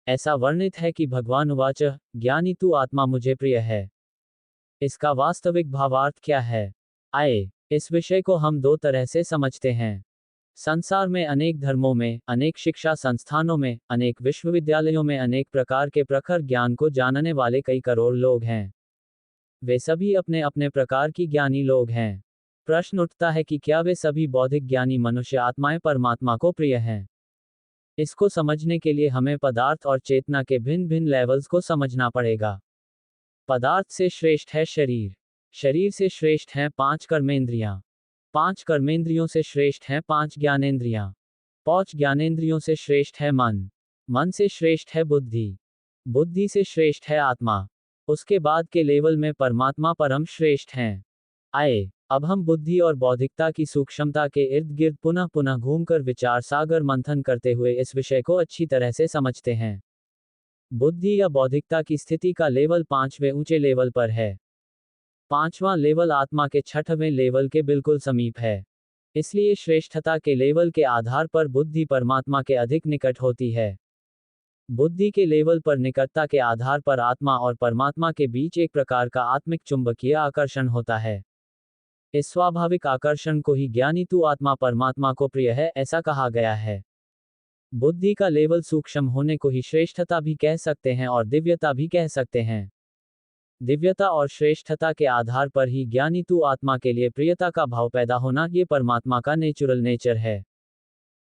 ऐसा वर्णित है कि भगवान उवाच ज्ञानी तु आत्मा मुझे प्रिय है। इसका वास्तविक भावार्थ क्या है? आए, इस विषय को हम दो तरह से समझते हैं। संसार में अनेक धर्मों में, अनेक शिक्षा संस्थानों में, अनेक विश्वविद्यालयों में अनेक प्रकार के प्रखर ज्ञान को जानने वाले कई करोड़ लोग हैं। वे सभी अपने अपने प्रकार की ज्ञानी लोग हैं। प्रश्न उठता है कि क्या वे सभी बौद्धिक ज्ञानी मनुष्य आत्माएं परमात्मा को प्रिय हैं? इसको समझने के लिए हमें पदार्थ और चेतना के भिन्न भिन्न लेवल्स को समझना पड़ेगा। पदार्थ से श्रेष्ठ है शरीर। शरीर से श्रेष्ठ हैं 5 कर्मेंद्रियां। 5 कर्मेंद्रियों से श्रेष्ठ हैं 5 ज्ञानेंद्रियां। 5 ज्ञानेंद्रियों से श्रेष्ठ है मन। मन से श्रेष्ठ है बुद्धि। बुद्धि से श्रेष्ठ है आत्मा। उसके बाद के लेवल में परमात्मा परम श्रेष्ठ हैं। आए, अब हम बुद्धि और बौद्धिकता की सूक्ष्मता के इर्द गिर्द पुनः पुनः घूमकर विचार सागर मंथन करते हुए इस विषय को अच्छी तरह से समझते हैं। बुद्धि या बौद्धिकता की स्थिति का लेवल 5वें ऊंचे लेवल पर है। 5वां लेवल आत्मा के 6वें लेवल के बिल्कुल समीप है। इसलिए श्रेष्ठता के लेवल के आधार पर बुद्धि परमात्मा के अधिक निकट होती है। बुद्धि के लेवल पर निकटता के आधार पर आत्मा और परमात्मा के बीच एक प्रकार का आत्मिक चुंबकीय आकर्षण होता है। इस स्वाभाविक आकर्षण को ही ज्ञानी तु आत्मा परमात्मा को प्रिय है ऐसा कहा गया है। बुद्धि का लेवल सूक्ष्म होने को ही श्रेष्ठता भी कह सकते हैं और दिव्यता भी कह सकते हैं। दिव्यता और श्रेष्ठता के आधार पर ही ज्ञानी तु आत्मा के लिए प्रियता का भाव पैदा होना ये परमात्मा का नेचुरल नेचर है।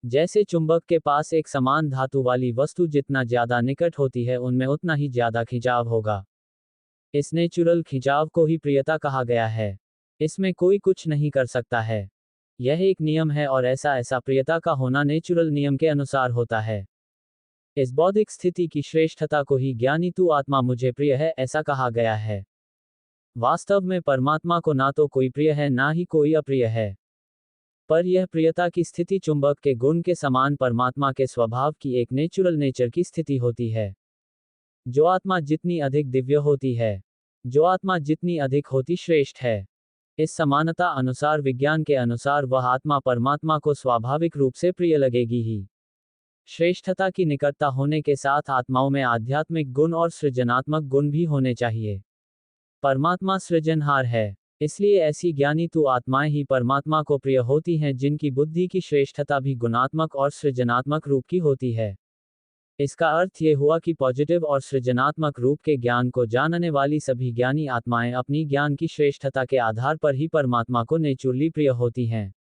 जैसे चुंबक के पास एक समान धातु वाली वस्तु जितना ज्यादा निकट होती है उनमें उतना ही ज्यादा खिंचाव होगा। इस नेचुरल खिंचाव को ही प्रियता कहा गया है। इसमें कोई कुछ नहीं कर सकता है। यह एक नियम है और ऐसा प्रियता का होना नेचुरल नियम के अनुसार होता है। इस बौद्धिक स्थिति की श्रेष्ठता को ही ज्ञानी तु आत्मा मुझे प्रिय है ऐसा कहा गया है। वास्तव में परमात्मा को ना तो कोई प्रिय है ना ही कोई अप्रिय है। पर यह प्रियता की स्थिति चुंबक के गुण के समान परमात्मा के स्वभाव की एक नेचुरल नेचर की स्थिति होती है। जो आत्मा जितनी अधिक दिव्य होती है, जो आत्मा जितनी अधिक होती श्रेष्ठ है। इस समानता अनुसार विज्ञान के अनुसार वह आत्मा परमात्मा को स्वाभाविक रूप से प्रिय लगेगी ही। श्रेष्ठता की निकटता होने के साथ आत्माओं में आध्यात्मिक गुण और सृजनात्मक गुण भी होने चाहिए। परमात्मा सृजनहार है, इसलिए ऐसी ज्ञानी तु आत्माएं ही परमात्मा को प्रिय होती हैं जिनकी बुद्धि की श्रेष्ठता भी गुणात्मक और सृजनात्मक रूप की होती है। इसका अर्थ ये हुआ कि पॉजिटिव और सृजनात्मक रूप के ज्ञान को जानने वाली सभी ज्ञानी आत्माएं अपनी ज्ञान की श्रेष्ठता के आधार पर ही परमात्मा को नेचुरली प्रिय होती हैं।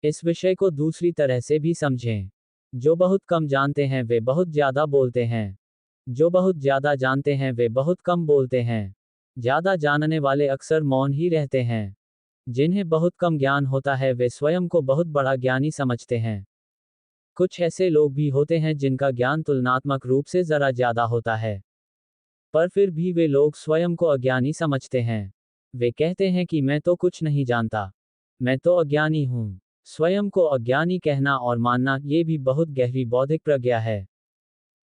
इस विषय को दूसरी तरह से भी समझें। जो बहुत कम जानते हैं वे बहुत ज्यादा बोलते हैं। जो बहुत ज्यादा जानते हैं वे बहुत कम बोलते हैं। ज्यादा जानने वाले अक्सर मौन ही रहते हैं। जिन्हें बहुत कम ज्ञान होता है वे स्वयं को बहुत बड़ा ज्ञानी समझते हैं। कुछ ऐसे लोग भी होते हैं जिनका ज्ञान तुलनात्मक रूप से जरा ज्यादा होता है, पर फिर भी वे लोग स्वयं को अज्ञानी समझते हैं। वे कहते हैं कि मैं तो कुछ नहीं जानता, मैं तो अज्ञानी हूँ। स्वयं को अज्ञानी कहना और मानना ये भी बहुत गहरी बौद्धिक प्रज्ञा है।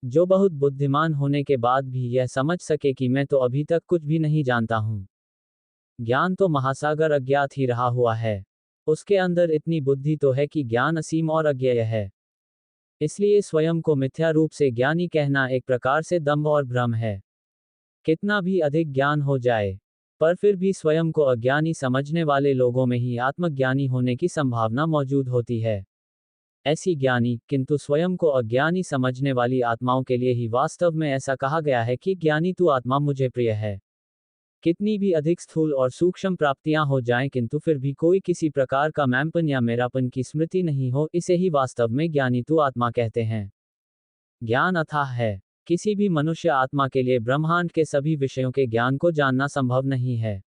जो बहुत बुद्धिमान होने के बाद भी यह समझ सके कि मैं तो अभी तक कुछ भी नहीं जानता हूँ। ज्ञान तो महासागर अज्ञात ही रहा हुआ है। उसके अंदर इतनी बुद्धि तो है कि ज्ञान असीम और अज्ञेय है। इसलिए स्वयं को मिथ्या रूप से ज्ञानी कहना एक प्रकार से दंभ और भ्रम है। कितना भी अधिक ज्ञान हो जाए, पर फिर भी स्वयं को अज्ञानी समझने वाले लोगों में ही आत्मज्ञानी होने की संभावना मौजूद होती है। ऐसी ज्ञानी किंतु स्वयं को अज्ञानी समझने वाली आत्माओं के लिए ही वास्तव में ऐसा कहा गया है कि ज्ञानी तु आत्मा मुझे प्रिय है। कितनी भी अधिक स्थूल और सूक्ष्म प्राप्तियां हो जाएं किंतु फिर भी कोई किसी प्रकार का मैंपन या मेरापन की स्मृति नहीं हो, इसे ही वास्तव में ज्ञानी तु आत्मा कहते हैं। ज्ञान अथाह है। किसी भी मनुष्य आत्मा के लिए ब्रह्मांड के सभी विषयों के ज्ञान को जानना संभव नहीं है।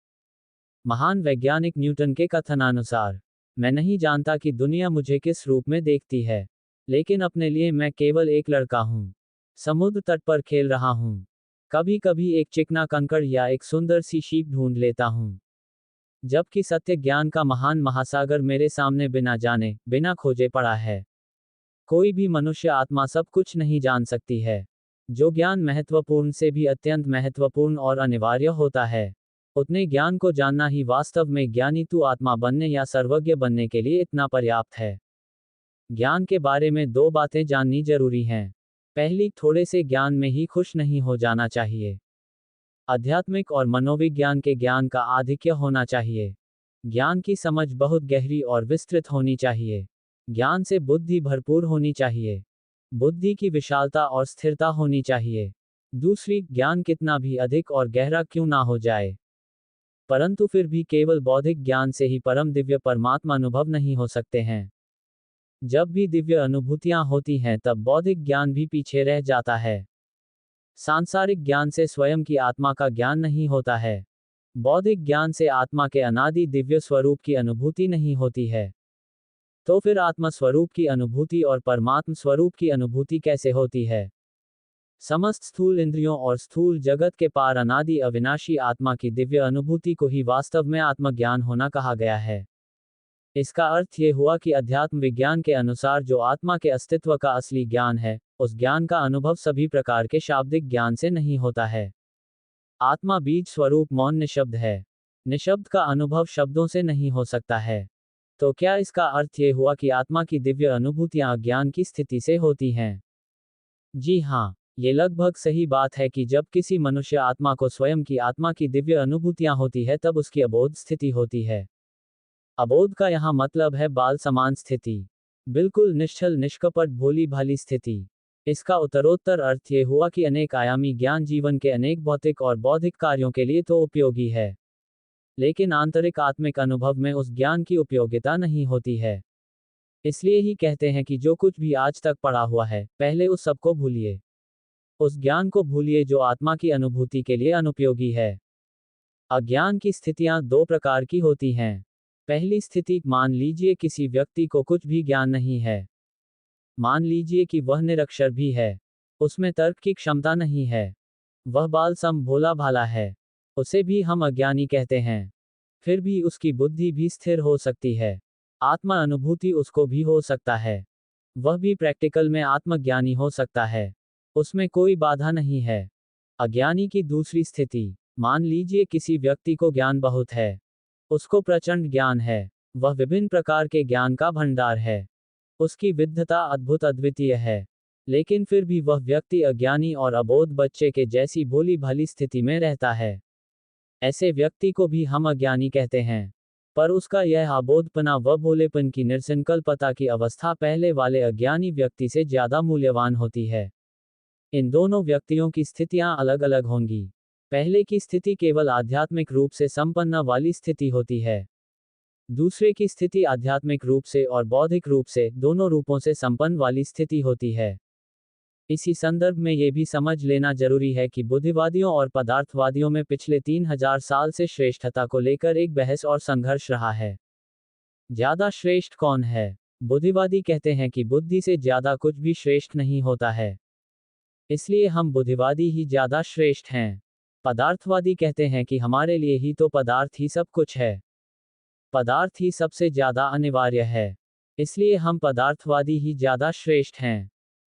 महान वैज्ञानिक न्यूटन के कथनानुसार, मैं नहीं जानता कि दुनिया मुझे किस रूप में देखती है, लेकिन अपने लिए मैं केवल एक लड़का हूँ, समुद्र तट पर खेल रहा हूँ। कभी कभी एक चिकना कंकड़ या एक सुंदर सी शीप ढूंढ लेता हूँ, जबकि सत्य ज्ञान का महान महासागर मेरे सामने बिना जाने बिना खोजे पड़ा है। कोई भी मनुष्य आत्मा सब कुछ नहीं जान सकती है। जो ज्ञान महत्वपूर्ण से भी अत्यंत महत्वपूर्ण और अनिवार्य होता है, उतने ज्ञान को जानना ही वास्तव में ज्ञानी तु आत्मा बनने या सर्वज्ञ बनने के लिए इतना पर्याप्त है। ज्ञान के बारे में दो बातें जाननी जरूरी हैं। पहली, थोड़े से ज्ञान में ही खुश नहीं हो जाना चाहिए। आध्यात्मिक और मनोविज्ञान के ज्ञान का आधिक्य होना चाहिए। ज्ञान की समझ बहुत गहरी और विस्तृत होनी चाहिए। ज्ञान से बुद्धि भरपूर होनी चाहिए। बुद्धि की विशालता और स्थिरता होनी चाहिए। दूसरी, ज्ञान कितना भी अधिक और गहरा क्यों ना हो जाए, परंतु फिर भी केवल बौद्धिक ज्ञान से ही परम दिव्य परमात्मा अनुभव नहीं हो सकते हैं। जब भी दिव्य अनुभूतियां होती हैं तब बौद्धिक ज्ञान भी पीछे रह जाता है। सांसारिक ज्ञान से स्वयं की आत्मा का ज्ञान नहीं होता है। बौद्धिक ज्ञान से आत्मा के अनादि दिव्य स्वरूप की अनुभूति नहीं होती है। तो फिर आत्मा स्वरूप की अनुभूति और परमात्म स्वरूप की अनुभूति कैसे होती है? समस्त स्थूल इंद्रियों और स्थूल जगत के पार अनादि अविनाशी आत्मा की दिव्य अनुभूति को ही वास्तव में आत्मज्ञान होना कहा गया है। इसका अर्थ ये हुआ कि अध्यात्म विज्ञान के अनुसार जो आत्मा के अस्तित्व का असली ज्ञान है, उस ज्ञान का अनुभव सभी प्रकार के शाब्दिक ज्ञान से नहीं होता है। आत्मा बीज स्वरूप मौन निशब्द है। निशब्द का अनुभव शब्दों से नहीं हो सकता है। तो क्या इसका अर्थ ये हुआ कि आत्मा की दिव्य अनुभूतियां अज्ञान की स्थिति से होती हैं? जी हाँ, ये लगभग सही बात है कि जब किसी मनुष्य आत्मा को स्वयं की आत्मा की दिव्य अनुभूतियां होती है तब उसकी अबोध स्थिति होती है। अबोध का यहाँ मतलब है बाल समान स्थिति, बिल्कुल निश्चल निष्कपट भोली भाली स्थिति। इसका उत्तरोत्तर अर्थ ये हुआ कि अनेक आयामी ज्ञान जीवन के अनेक भौतिक और बौद्धिक कार्यों के लिए तो उपयोगी है, लेकिन आंतरिक आत्मिक अनुभव में उस ज्ञान की उपयोगिता नहीं होती है। इसलिए ही कहते हैं कि जो कुछ भी आज तक पढ़ा हुआ है, पहले उस सब को भूलिए। उस ज्ञान को भूलिए जो आत्मा की अनुभूति के लिए अनुपयोगी है। अज्ञान की स्थितियां दो प्रकार की होती हैं। पहली स्थिति, मान लीजिए किसी व्यक्ति को कुछ भी ज्ञान नहीं है। मान लीजिए कि वह निरक्षर भी है, उसमें तर्क की क्षमता नहीं है, वह बालसम भोला भाला है, उसे भी हम अज्ञानी कहते हैं। फिर भी उसकी बुद्धि भी स्थिर हो सकती है, आत्मा अनुभूति उसको भी हो सकता है, वह भी प्रैक्टिकल में आत्मज्ञानी हो सकता है, उसमें कोई बाधा नहीं है। अज्ञानी की दूसरी स्थिति, मान लीजिए किसी व्यक्ति को ज्ञान बहुत है, उसको प्रचंड ज्ञान है, वह विभिन्न प्रकार के ज्ञान का भंडार है, उसकी विद्वता अद्भुत अद्वितीय है, लेकिन फिर भी वह व्यक्ति अज्ञानी और अबोध बच्चे के जैसी भोली भाली स्थिति में रहता है। ऐसे व्यक्ति को भी हम अज्ञानी कहते हैं, पर उसका यह अबोधपना व भोलेपन की निर्संकल्पता की अवस्था पहले वाले अज्ञानी व्यक्ति से ज्यादा मूल्यवान होती है। इन दोनों व्यक्तियों की स्थितियां अलग अलग होंगी। पहले की स्थिति केवल आध्यात्मिक रूप से संपन्न वाली स्थिति होती है, दूसरे की स्थिति आध्यात्मिक रूप से और बौद्धिक रूप से दोनों रूपों से संपन्न वाली स्थिति होती है। इसी संदर्भ में ये भी समझ लेना जरूरी है कि बुद्धिवादियों और पदार्थवादियों में पिछले 3000 साल से श्रेष्ठता को लेकर एक बहस और संघर्ष रहा है। ज्यादा श्रेष्ठ कौन है? बुद्धिवादी कहते हैं कि बुद्धि से ज्यादा कुछ भी श्रेष्ठ नहीं होता है, इसलिए हम बुद्धिवादी ही ज्यादा श्रेष्ठ हैं। पदार्थवादी कहते हैं कि हमारे लिए ही तो पदार्थ ही सब कुछ है, पदार्थ ही सबसे ज्यादा अनिवार्य है, इसलिए हम पदार्थवादी ही ज्यादा श्रेष्ठ हैं।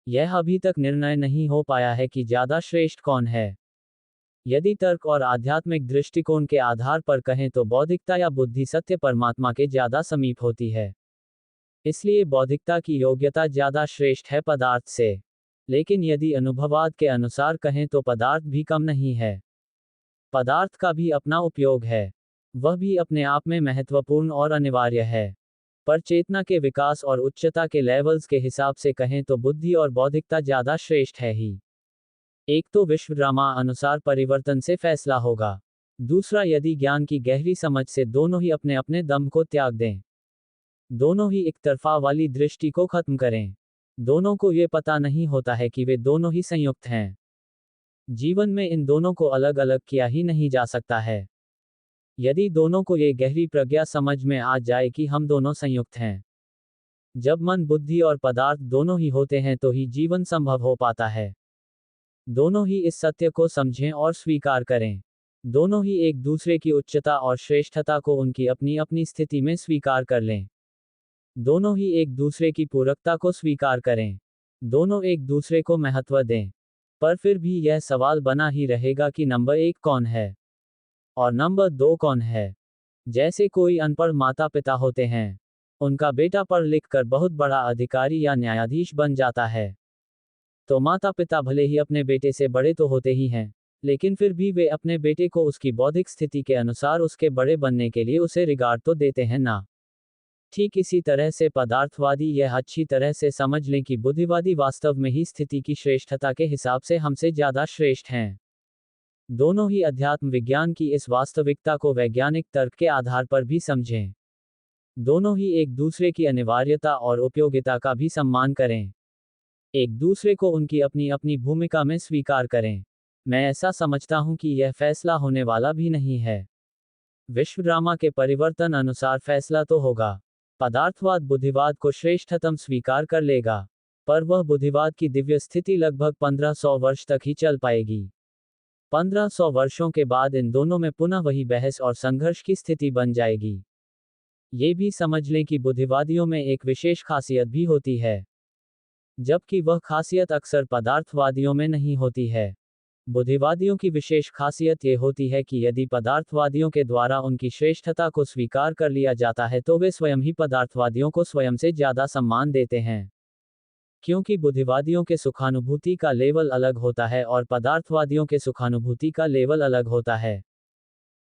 यह अभी तक निर्णय नहीं हो पाया है कि ज्यादा श्रेष्ठ कौन है। यदि तर्क और आध्यात्मिक दृष्टिकोण के आधार पर कहें तो बौद्धिकता या बुद्धि सत्य परमात्मा के ज्यादा समीप होती है, इसलिए बौद्धिकता की योग्यता ज्यादा श्रेष्ठ है पदार्थ से। लेकिन यदि अनुभववाद के अनुसार कहें तो पदार्थ भी कम नहीं है, पदार्थ का भी अपना उपयोग है, वह भी अपने आप में महत्वपूर्ण और अनिवार्य है, पर चेतना के विकास और उच्चता के लेवल्स के हिसाब से कहें तो बुद्धि और बौद्धिकता ज्यादा श्रेष्ठ है ही। एक तो विश्व ड्रामा अनुसार परिवर्तन से फैसला होगा, दूसरा यदि ज्ञान की गहरी समझ से दोनों ही अपने अपने दम को त्याग दें, दोनों ही एक तरफा वाली दृष्टि को खत्म करें, दोनों को ये पता नहीं होता है कि वे दोनों ही संयुक्त हैं। जीवन में इन दोनों को अलग अलग किया ही नहीं जा सकता है। यदि दोनों को ये गहरी प्रज्ञा समझ में आ जाए कि हम दोनों संयुक्त हैं, जब मन बुद्धि और पदार्थ दोनों ही होते हैं तो ही जीवन संभव हो पाता है। दोनों ही इस सत्य को समझें और स्वीकार करें, दोनों ही एक दूसरे की उच्चता और श्रेष्ठता को उनकी अपनी अपनी स्थिति में स्वीकार कर लें, दोनों ही एक दूसरे की पूरकता को स्वीकार करें, दोनों एक दूसरे को महत्व दें। पर फिर भी यह सवाल बना ही रहेगा कि नंबर 1 कौन है और नंबर 2 कौन है। जैसे कोई अनपढ़ माता पिता होते हैं, उनका बेटा पढ़ लिख कर बहुत बड़ा अधिकारी या न्यायाधीश बन जाता है, तो माता पिता भले ही अपने बेटे से बड़े तो होते ही हैं, लेकिन फिर भी वे अपने बेटे को उसकी बौद्धिक स्थिति के अनुसार उसके बड़े बनने के लिए उसे रिगार्ड तो देते हैं ना। ठीक इसी तरह से पदार्थवादी यह अच्छी तरह से समझ लें कि बुद्धिवादी वास्तव में ही स्थिति की श्रेष्ठता के हिसाब से हमसे ज्यादा श्रेष्ठ हैं। दोनों ही अध्यात्म विज्ञान की इस वास्तविकता को वैज्ञानिक तर्क के आधार पर भी समझें। दोनों ही एक दूसरे की अनिवार्यता और उपयोगिता का भी सम्मान करें। एक दूसरे को उनकी अपनी अपनी भूमिका में स्वीकार करें। मैं ऐसा समझता हूं कि यह फैसला होने वाला भी नहीं है। विश्व ड्रामा के परिवर्तन अनुसार फैसला तो होगा। पदार्थवाद बुद्धिवाद को श्रेष्ठतम स्वीकार कर लेगा, पर वह बुद्धिवाद की दिव्य स्थिति लगभग 1500 वर्ष तक ही चल पाएगी। 1500 वर्षों के बाद इन दोनों में पुनः वही बहस और संघर्ष की स्थिति बन जाएगी। ये भी समझ लें कि बुद्धिवादियों में एक विशेष खासियत भी होती है, जबकि वह खासियत अक्सर पदार्थवादियों में नहीं होती है। बुद्धिवादियों की विशेष खासियत ये होती है कि यदि पदार्थवादियों के द्वारा उनकी श्रेष्ठता को स्वीकार कर लिया जाता है तो वे स्वयं ही पदार्थवादियों को स्वयं से ज्यादा सम्मान देते हैं, क्योंकि बुद्धिवादियों के सुखानुभूति का लेवल अलग होता है और पदार्थवादियों के सुखानुभूति का लेवल अलग होता है।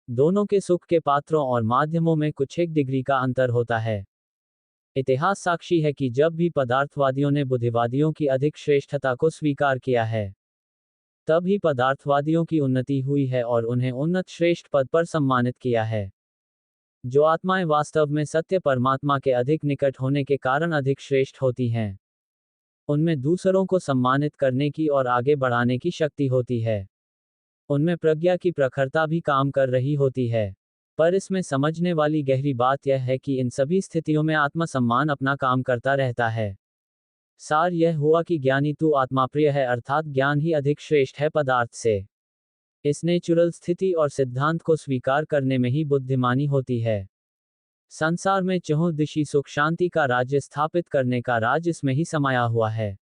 दोनों के सुख के पात्रों और माध्यमों में कुछ एक डिग्री का अंतर होता है। इतिहास साक्षी है कि जब भी पदार्थवादियों ने बुद्धिवादियों की अधिक श्रेष्ठता को स्वीकार किया है, तब ही पदार्थवादियों की उन्नति हुई है और उन्हें उन्नत श्रेष्ठ पद पर सम्मानित किया है। जो आत्माएं वास्तव में सत्य परमात्मा के अधिक निकट होने के कारण अधिक श्रेष्ठ होती हैं, उनमें दूसरों को सम्मानित करने की और आगे बढ़ाने की शक्ति होती है। उनमें प्रज्ञा की प्रखरता भी काम कर रही होती है। पर इसमें समझने वाली गहरी बात यह है कि इन सभी स्थितियों में आत्मसम्मान अपना काम करता रहता है। सार यह हुआ कि ज्ञानी तू आत्मा प्रिय है, अर्थात ज्ञान ही अधिक श्रेष्ठ है पदार्थ से। इस नेचुरल स्थिति और सिद्धांत को स्वीकार करने में ही बुद्धिमानी होती है। संसार में चहुं दिशि सुख शांति का राज्य स्थापित करने का राज इसमें ही समाया हुआ है।